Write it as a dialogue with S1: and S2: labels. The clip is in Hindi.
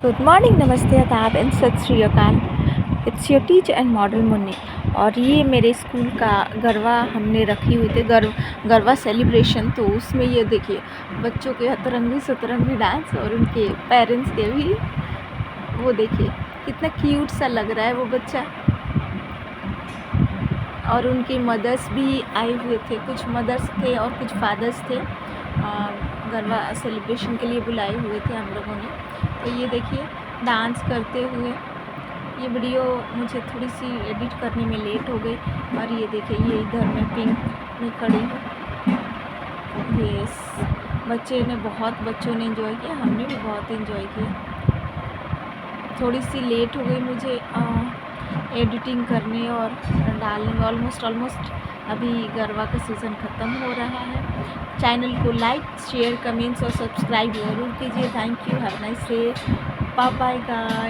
S1: गुड मॉर्निंग, नमस्ते, आदाब एंड सत श्री अकाल। It's your teacher and model Munni. और ये मेरे स्कूल का गरबा हमने रखी हुई थी, गरबा सेलिब्रेशन। तो उसमें ये देखिए बच्चों के अतरंगी सतरंगी डांस और उनके पेरेंट्स के भी। वो देखिए कितना क्यूट सा लग रहा है वो बच्चा। और उनकी मदर्स भी आए हुए थे, कुछ मदर्स थे और कुछ फादर्स थे। गरबा सेलिब्रेशन के लिए बुलाए हुए थे हम लोगों ने। तो ये देखिए डांस करते हुए। ये वीडियो मुझे थोड़ी सी एडिट करने में लेट हो गई। और ये देखिए ये इधर मैं पिंक में खड़ी हूँ। यस, बच्चों ने एंजॉय किया, हमने भी बहुत एंजॉय किया। थोड़ी सी लेट हो गई मुझे एडिटिंग करने और डालने में। ऑलमोस्ट अभी गरबा का सीज़न ख़त्म हो रहा है। चैनल को लाइक, शेयर, कमेंट्स और सब्सक्राइब ज़रूर कीजिए। Thank you, have nice day, bye bye guys.